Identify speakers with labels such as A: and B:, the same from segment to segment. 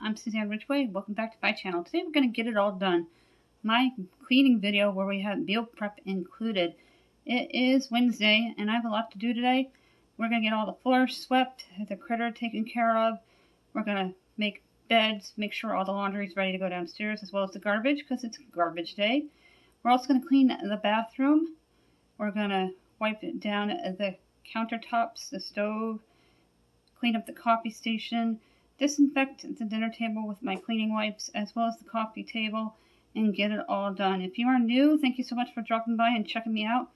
A: I'm Suzanne Ridgway. Welcome back to my channel. Today we're going to get it all done. My cleaning video where we have meal prep included. It is Wednesday and I have a lot to do today. We're going to get all the floors swept, the critter taken care of. We're going to make beds, make sure all the laundry is ready to go downstairs, as well as the garbage because it's garbage day. We're also going to clean the bathroom. We're going to wipe down the countertops, the stove, clean up the coffee station, disinfect the dinner table with my cleaning wipes, as well as the coffee table, and get it all done. If you are new, thank you so much for dropping by and checking me out.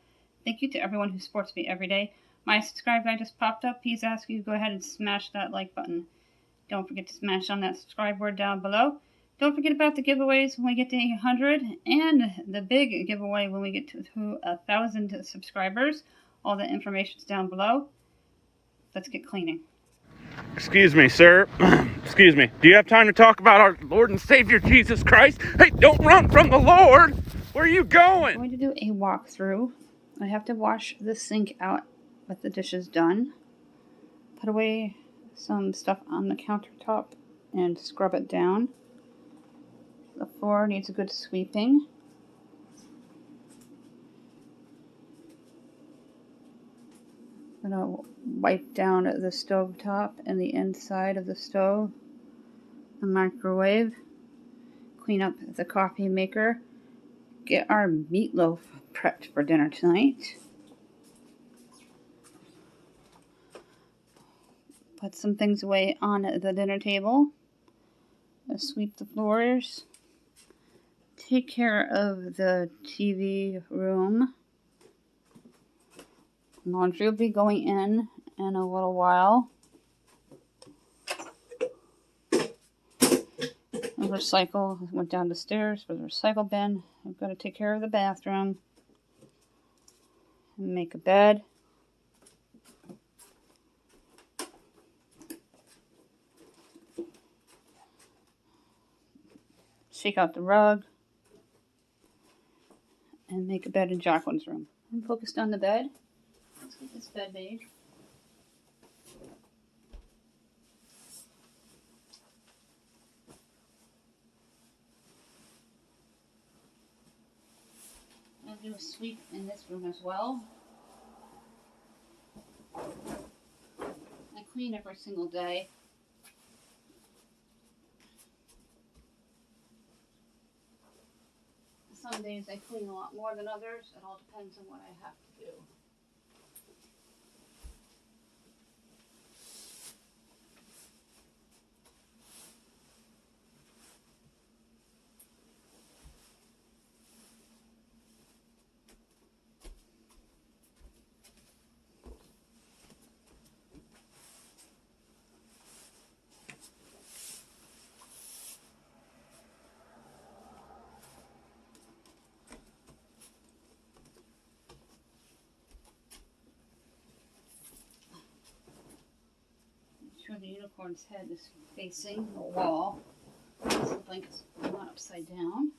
A: Thank you to everyone who supports me every day. My subscribe guy just popped up. He's asking you to go ahead and smash that like button. Don't forget to smash on that subscribe word down below. Don't forget about the giveaways when we get to 800 and the big giveaway when we get to 1,000 subscribers. All the information's down below. Let's get cleaning.
B: Excuse me, sir. Excuse me. Do you have time to talk about our Lord and Savior Jesus Christ? Hey, don't run from the Lord. Where are you going?
A: I'm going to do a walkthrough. I have to wash the sink out with the dishes done. Put away some stuff on the countertop and scrub it down. The floor needs a good sweeping. I'm going to wipe down the stove top and the inside of the stove, the microwave, clean up the coffee maker, get our meatloaf prepped for dinner tonight. Put some things away on the dinner table. Sweep the floors. Take care of the TV room. Laundry will be going in a little while. The recycle went down the stairs for the recycle bin. I've got to take care of the bathroom. And make a bed. Shake out the rug. And make a bed in Jaclyn's room. I'm focused on the bed. Let's get this bed made. I'll do a sweep in this room as well. I clean every single day. Some days I clean a lot more than others. It all depends on what I have to do. Sure the unicorn's head is facing the wall. The blanket's not upside down.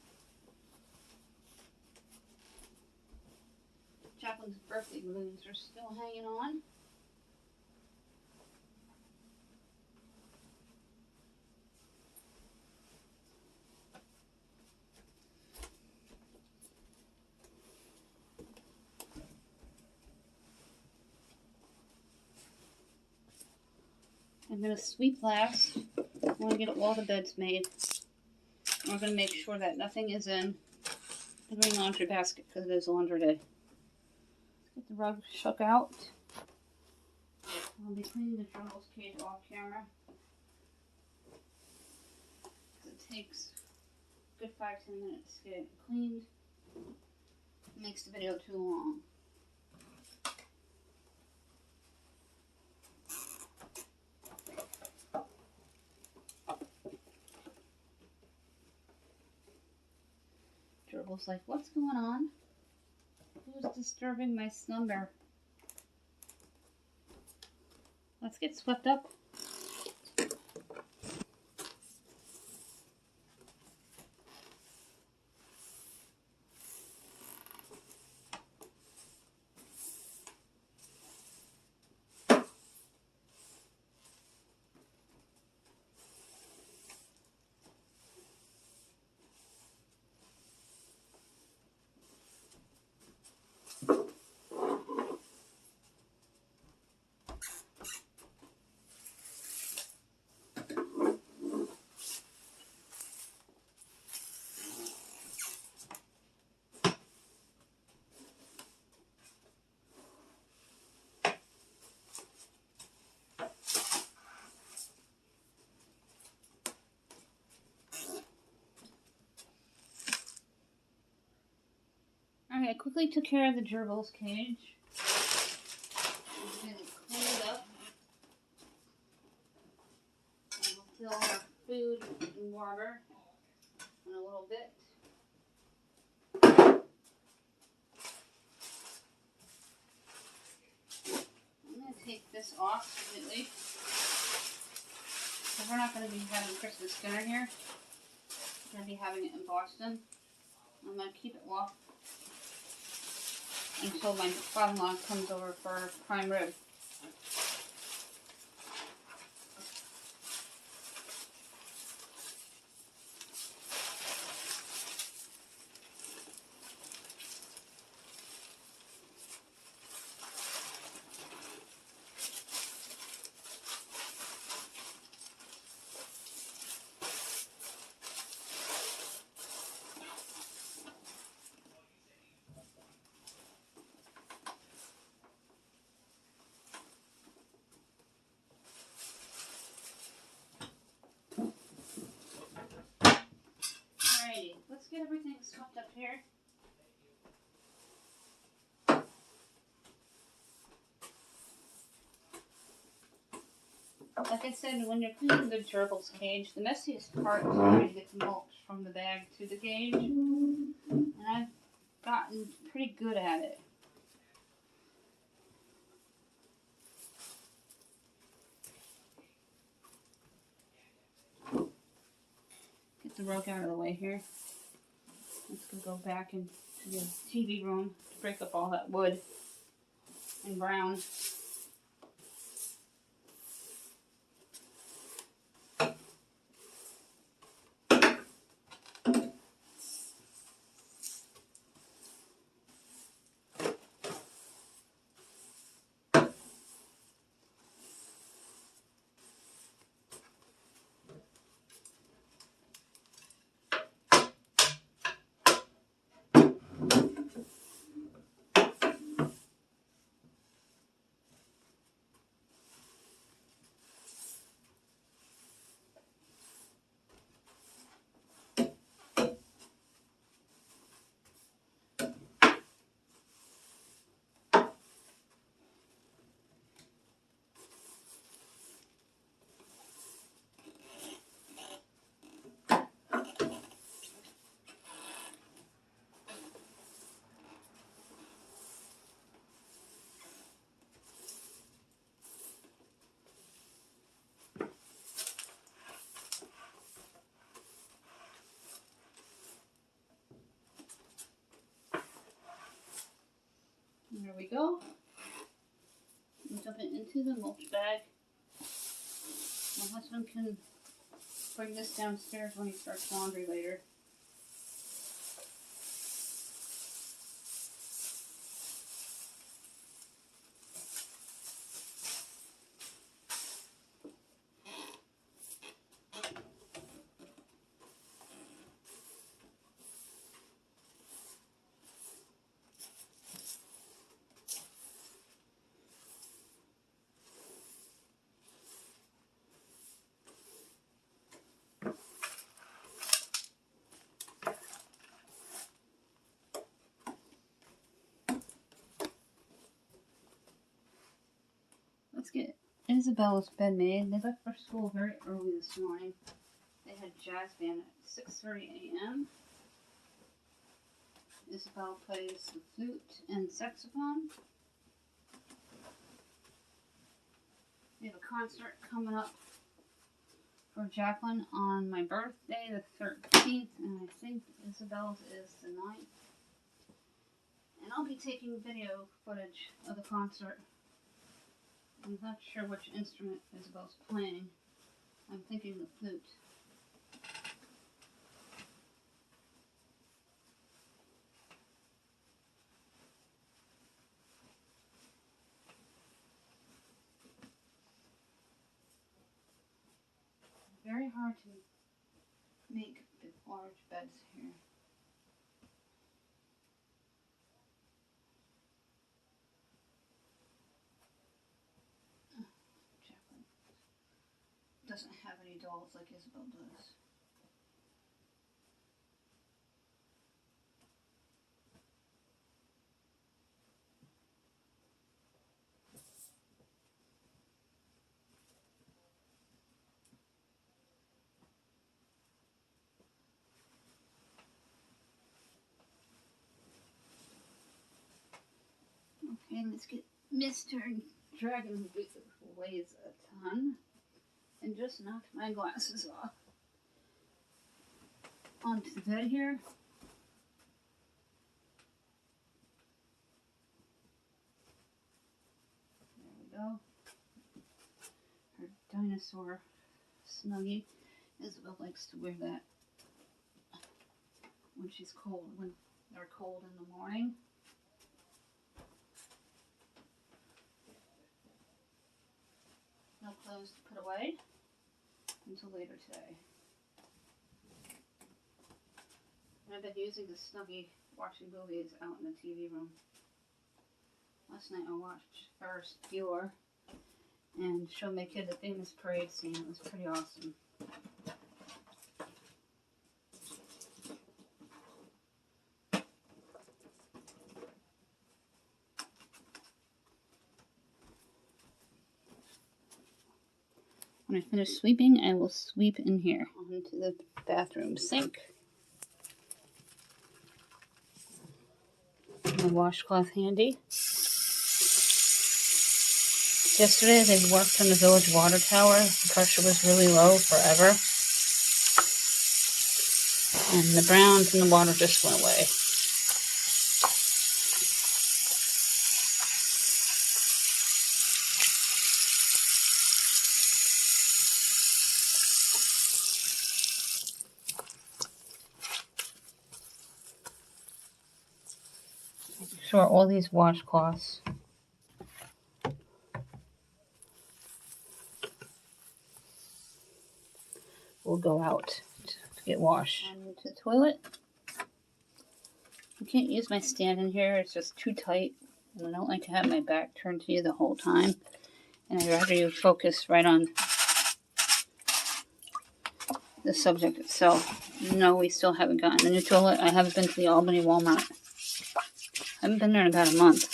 A: Jaclyn's birthday balloons are still hanging on. I'm going to sweep last. I want to get all the beds made. We're going to make sure that nothing is in the green laundry basket because it is laundry day. Get the rug shook out. I'll be cleaning the Frugal's cage off camera. It takes a good 5-10 minutes to get it cleaned. It makes the video too long. Frugal's like, what's going on? Who's disturbing my slumber? Let's get swept up. Alright, I quickly took care of the gerbil's cage. I'm going to clean it up. And we'll fill our food and water in a little bit. I'm going to take this off completely. Because we're not going to be having Christmas dinner here. We're going to be having it in Boston. I'm going to keep it off until my father-in-law comes over for prime rib. Alrighty, let's get everything swept up here. Like I said, when you're cleaning the gerbil's cage, the messiest part is trying to get the mulch from the bag to the cage. And I've gotten pretty good at it. Get the rug out of the way here. Let's go back into the TV room to break up all that wood and brown. There we go. And dump it into the mulch bag. My husband can bring this downstairs when he starts laundry later. Let's get Isabella's bed made. They left for school very early this morning. They had jazz band at 6:30 a.m. Isabel plays the flute and saxophone. We have a concert coming up for Jaclyn on my birthday, the 13th, and I think Isabel's is the 9th. And I'll be taking video footage of the concert. I'm not sure which instrument Isabel's playing. I'm thinking the flute. Very hard to make large beds here. Jaclyn doesn't have any dolls like Isabel does. Okay, let's get Mr. Dragon Boot, who weighs a ton, and just knocked my glasses off. Onto the bed here. There we go. Her dinosaur Snuggie. Isabel likes to wear that when she's cold, when they're cold in the morning. No clothes to put away until later today. I've been using the Snuggie watching movies out in the TV room. Last night I watched Ferris Bueller and showed my kid the famous parade scene. It was pretty awesome. When I finish sweeping, I will sweep in here onto the bathroom sink. My washcloth handy. Yesterday they worked on the village water tower. The pressure was really low forever. And the browns in the water just went away. Sure, all these washcloths will go out to get washed. Onto the toilet. I can't use my stand in here, it's just too tight. And I don't like to have my back turned to you the whole time. And I'd rather you focus right on the subject itself. No, we still haven't gotten the new toilet. I haven't been to the Albany Walmart. I haven't been there in about a month.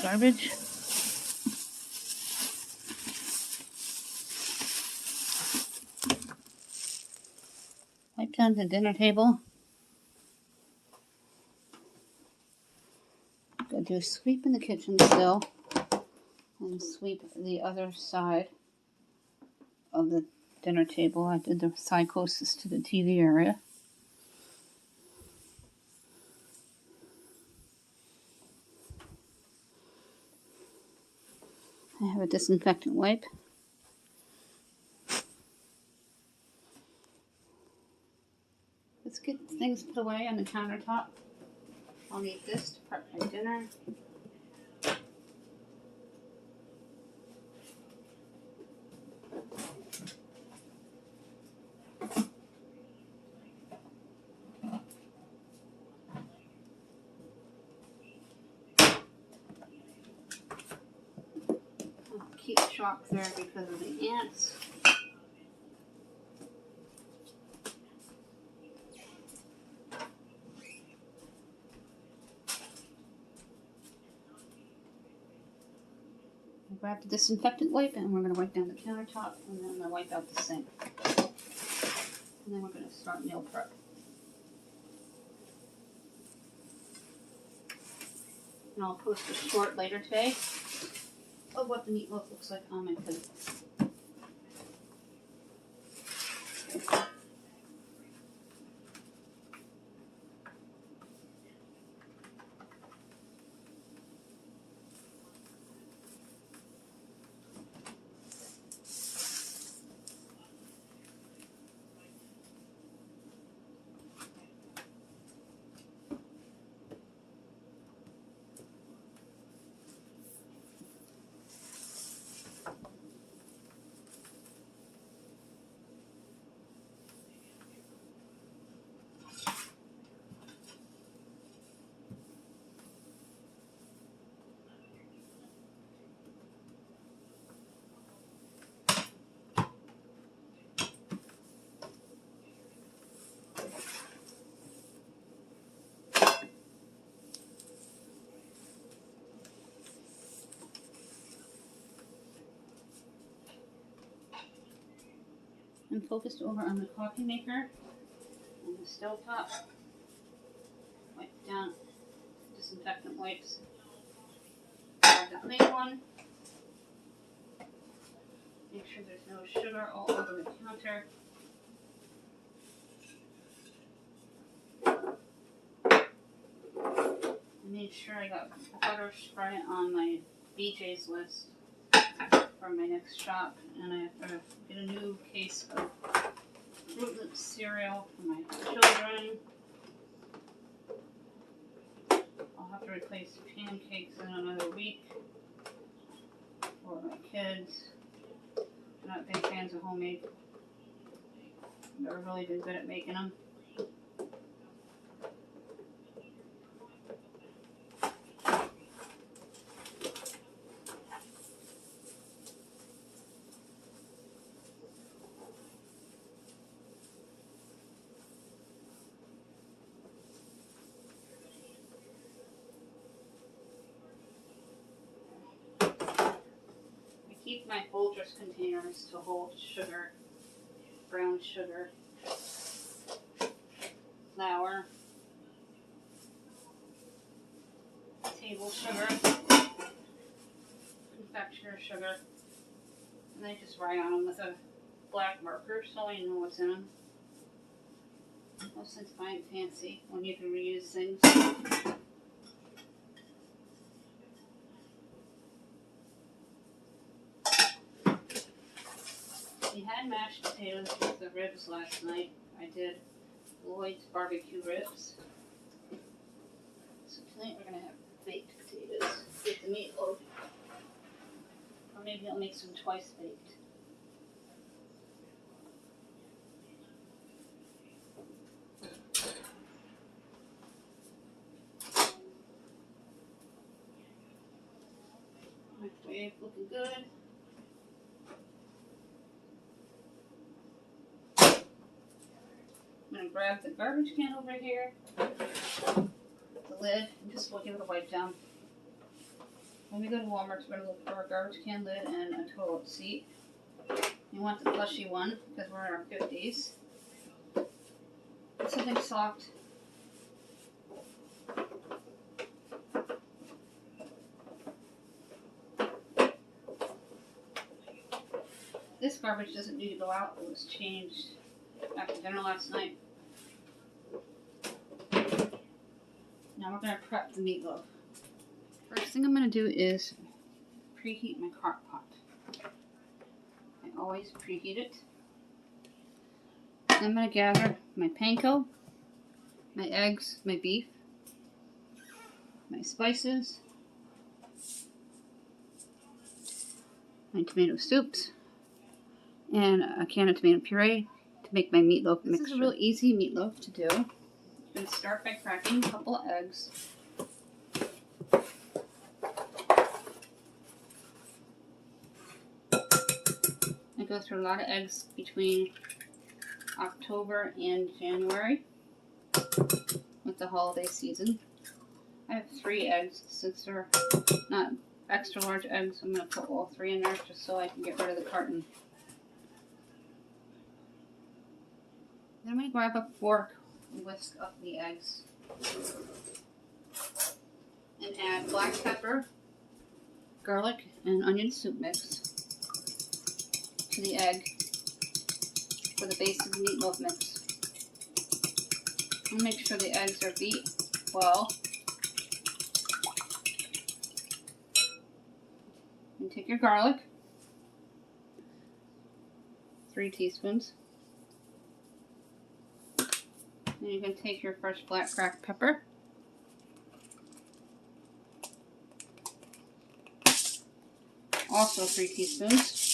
A: Garbage. Wipe down the dinner table. Gotta do a sweep in the kitchen still. And sweep the other side of the dinner table. I did the side closest to the TV area. I have a disinfectant wipe. Let's get things put away on the countertop. I'll need this to prep my dinner. I'll keep chalk there because of the ants. Grab the disinfectant wipe and we're going to wipe down the countertop and then I'm going to wipe out the sink. And then we're going to start meal prep. And I'll post a short later today of what the meatloaf looks like on my plate. I'm focused over on the coffee maker and the stove top. Wipe it down, disinfectant wipes. Grab that main one. Make sure there's no sugar all over the counter. I made sure I got butter spray on my BJ's list for my next shop, and I have to get a new case of Fruit Loops cereal for my children. I'll have to replace pancakes in another week for my kids. They're not big fans of homemade. I've never really been good at making them. Keep my Folgers containers to hold sugar, brown sugar, flour, table sugar, confectioner sugar, and I just write on them with a black marker so I know what's in them. No sense buying fancy when you can reuse things. We had mashed potatoes with the ribs last night. I did Lloyd's barbecue ribs. So tonight we're going to have baked potatoes with the meatloaf. Or maybe I'll make some twice baked. Microwave looking good. I'm going to grab the garbage can over here, the lid, and just give it a wipe down. When we go to Walmart, we're going to look for a garbage can lid and a toilet seat. You want the plushy one because we're in our 50s. Something soft. This garbage doesn't need to go out. It was changed after dinner last night. Now we're going to prep the meatloaf. First thing I'm going to do is preheat my crock pot. I always preheat it. Then I'm going to gather my panko, my eggs, my beef, my spices, my tomato soups, and a can of tomato puree to make my meatloaf mixture. This is a real easy meatloaf to do. I'm going to start by cracking a couple of eggs. I go through a lot of eggs between October and January with the holiday season. I have 3 eggs. Since they're not extra large eggs, I'm going to put all 3 in there just so I can get rid of the carton. Then I'm going to grab a fork and whisk up the eggs. And and add black pepper, garlic, and onion soup mix to the egg for the base of the meatloaf mix. And make sure the eggs are beat well. And take your garlic, 3 teaspoons. Then you can take your fresh black cracked pepper. Also 3 teaspoons.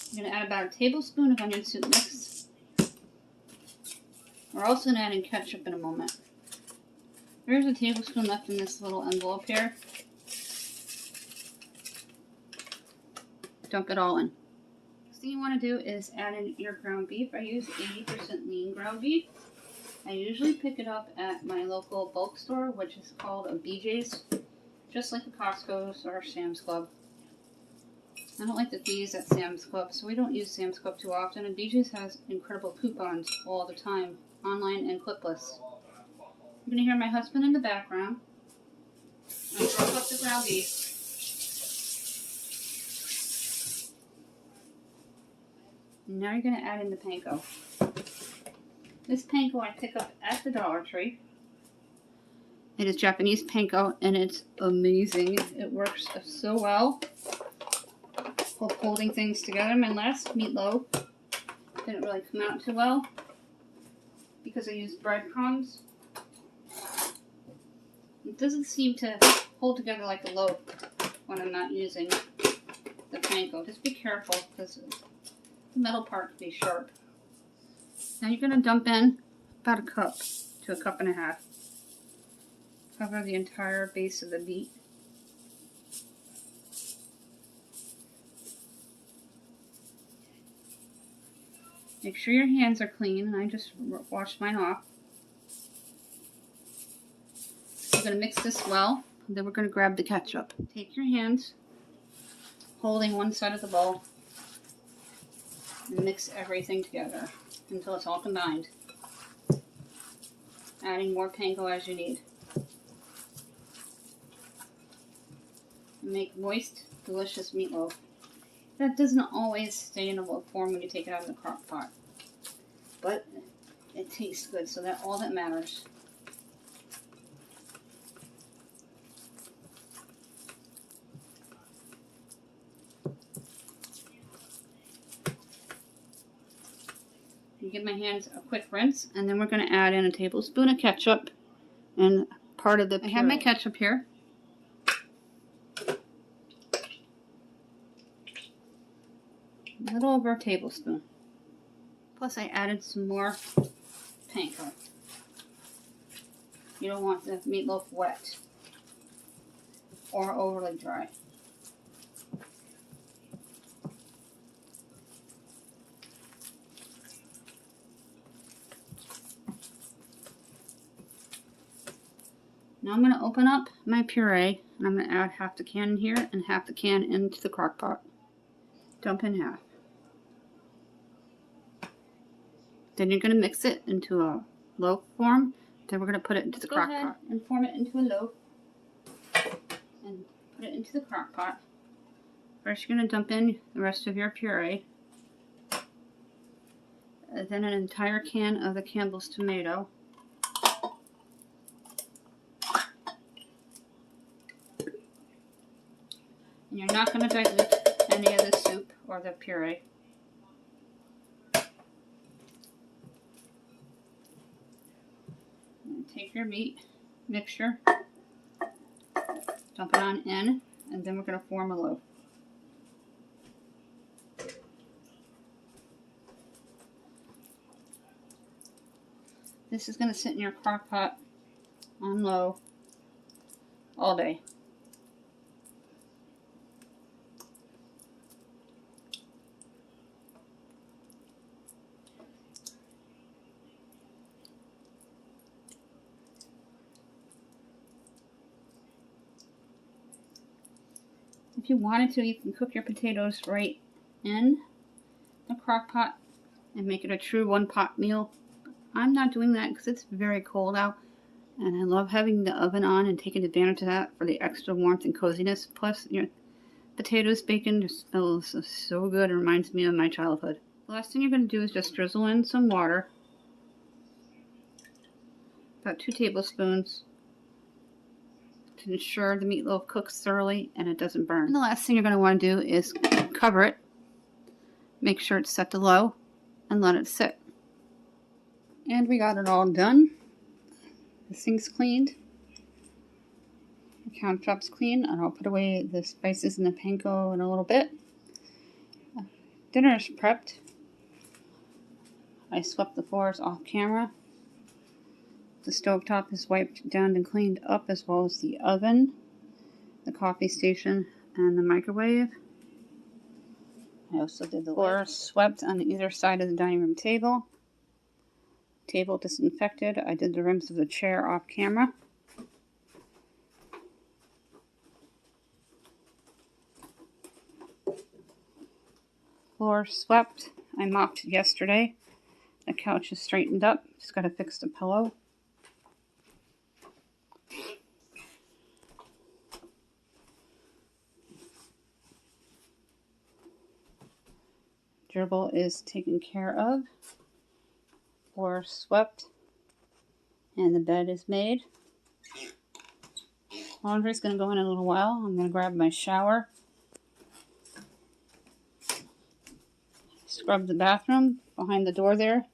A: I'm going to add about a tablespoon of onion soup mix. We're also going to add in ketchup in a moment. There's a tablespoon left in this little envelope here. Dump it all in. Next thing you want to do is add in your ground beef. I use 80% lean ground beef. I usually pick it up at my local bulk store, which is called a BJ's, just like the Costco's or Sam's Club. I don't like the fees at Sam's Club, so we don't use Sam's Club too often, and BJ's has incredible coupons all the time, online and clipless. You're going to hear my husband in the background. I broke up the ground beef. And now you're going to add in the panko. This panko I pick up at the Dollar Tree. It is Japanese panko, and it's amazing. It works so well for holding things together. My last meatloaf didn't really come out too well because I used breadcrumbs. It doesn't seem to hold together like a loaf when I'm not using the panko. Just be careful because the metal part can be sharp. Now you're going to dump in about a cup to a cup and a half. Cover the entire base of the meat. Make sure your hands are clean, and I just washed mine off. We're going to mix this well, and then we're going to grab the ketchup. Take your hands, holding one side of the bowl, and mix everything together until it's all combined. Adding more panko as you need. And make moist, delicious meatloaf. That doesn't always stay in a loaf form when you take it out of the crock pot. But it tastes good, so that's all that matters. You give my hands a quick rinse, and then we're going to add in a tablespoon of ketchup and part of the puree. I have my ketchup here. A little over a tablespoon. Plus I added some more panko. You don't want the meatloaf wet or overly dry. Now I'm going to open up my puree, and I'm going to add half the can in here and half the can into the crock pot. Dump in half. Then you're going to mix it into a loaf form. Then we're going to put it into the crock pot. And form it into a loaf. And put it into the crock pot. First you're going to dump in the rest of your puree. Then an entire can of the Campbell's tomato. And you're not going to dilute any of the soup or the puree. Take your meat mixture, dump it on in, and then we're going to form a loaf. This is going to sit in your crock pot on low all day. If you wanted to, you can cook your potatoes right in the crock pot and make it a true one-pot meal. I'm not doing that because it's very cold out, and I love having the oven on and taking advantage of that for the extra warmth and coziness. Plus, your potatoes, bacon just smells so good. It reminds me of my childhood. The last thing you're going to do is just drizzle in some water, about 2 tablespoons, to ensure the meatloaf cooks thoroughly and it doesn't burn. And the last thing you're going to want to do is cover it. Make sure it's set to low and let it sit. And we got it all done. The sink's cleaned. The countertop's clean, and I'll put away the spices and the panko in a little bit. Dinner is prepped. I swept the floors off camera. The stovetop is wiped down and cleaned up, as well as the oven, the coffee station, and the microwave. I also did the floor swept on either side of the dining room table. Table disinfected. I did the rims of the chair off camera. Floor swept. I mopped yesterday. The couch is straightened up. Just got to fix the pillow. Gerbil is taken care of. Floor swept. And the bed is made. Laundry's going to go in a little while. I'm going to grab my shower. Scrub the bathroom behind the door there.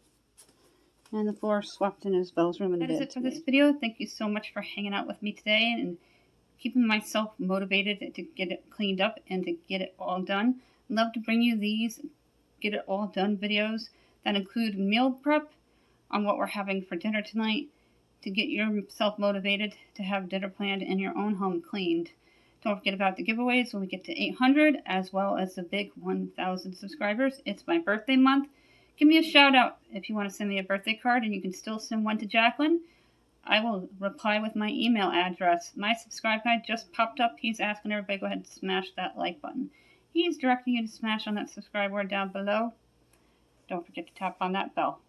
A: And the floor swept in Isabel's room and bed. That is it for this video. Thank you so much for hanging out with me today and keeping myself motivated to get it cleaned up and to get it all done. I'd love to bring you these get it all done videos that include meal prep on what we're having for dinner tonight to get yourself motivated to have dinner planned in your own home cleaned. Don't forget about the giveaways when we get to 800, as well as the big 1,000 subscribers. It's my birthday month. Give me a shout out if you want to send me a birthday card, and you can still send one to Jaclyn. I will reply with my email address. My subscribe guy just popped up. He's asking everybody to go ahead and smash that like button. He's directing you to smash on that subscribe word down below. Don't forget to tap on that bell.